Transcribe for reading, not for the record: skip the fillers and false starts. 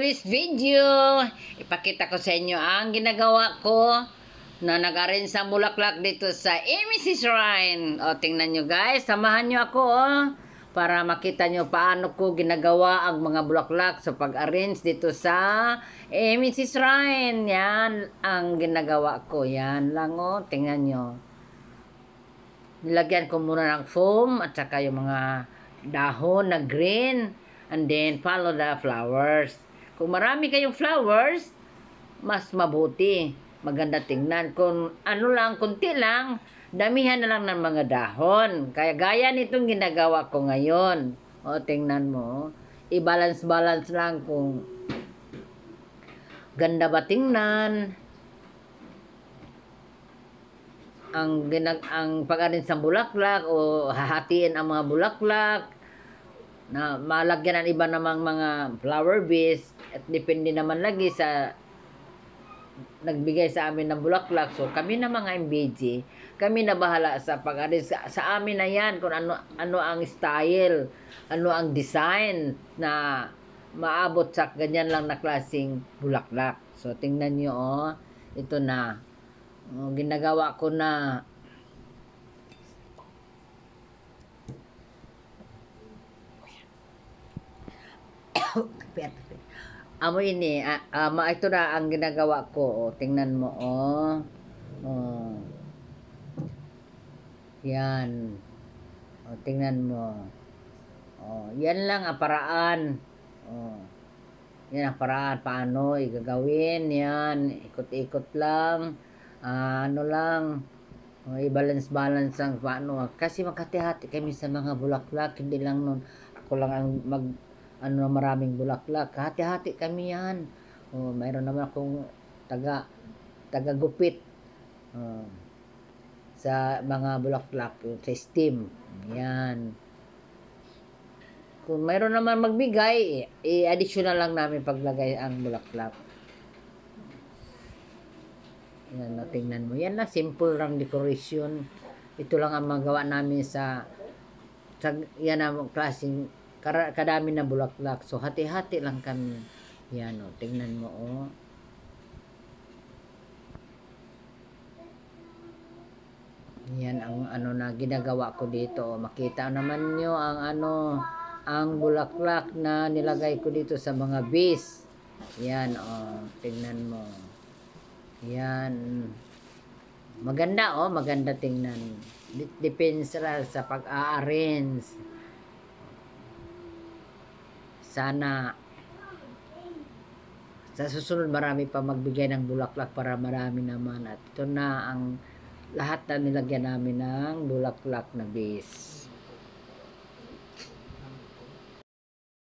today's video, ipakita ko sa inyo ang ginagawa ko na nag-arrange sa bulaklak dito sa Amy Shrine. O, tingnan nyo guys, samahan nyo ako para makita nyo paano ko ginagawa ang mga bulaklak sa pag-arrange dito sa Amy Shrine. Yan ang ginagawa ko. Yan lang tingnan nyo. Nilagyan ko muna ng foam at saka yung mga dahon na green. And then, follow the flowers. Kung marami kayong flowers, mas mabuti. Maganda tingnan. Kung ano lang, kunti lang, damihan na lang ng mga dahon. Kaya gaya nitong ginagawa ko ngayon. O, tingnan mo. I-balance-balance lang kung ganda ba tingnan. Ang pag-arrange ng bulaklak o hahatiin ang mga bulaklak na malagyan ng iba namang mga flower base at depende naman lagi sa nagbigay sa amin ng bulaklak. So kami na mga MBG, kami na bahala sa pag-arrange sa amin na yan kung ano ang style, ano ang design na maabot sa ganyan lang na klaseng bulaklak. So tingnan nyo ito na ginagawa ko na. Amo ini, ito na ang ginagawa ko. Tingnan mo, yan. Tingnan mo. Yan lang ang paraan. Yan ang paraan. Paano igagawin? Yan. Ikot-ikot lang. Ano lang. I-balance-balance lang. Paano? Kasi makati-hati kami sa mga bulaklak. Hindi lang nun. Ako lang ang maraming bulaklak. Hati-hati kami yan. Mayroon naman akong taga-gupit sa mga bulaklak, sa steam. Yan. Kung mayroon naman magbigay, i-additional lang namin paglagay ang bulaklak. Yan, tingnan mo. Yan na, simple lang decoration. Ito lang ang magawa namin sa yan ang klaseng kadami na bulaklak. So, hati-hati lang kami. Yan, tingnan mo, Yan ang na ginagawa ko dito. Makita naman nyo ang ang bulaklak na nilagay ko dito sa mga base. Yan, tingnan mo. Yan. Maganda, maganda tingnan. Depends sa pag-a-arrange. Sana sa susunod marami pa magbigay ng bulaklak para marami naman. At ito na ang lahat na nilagyan namin ng bulaklak na base.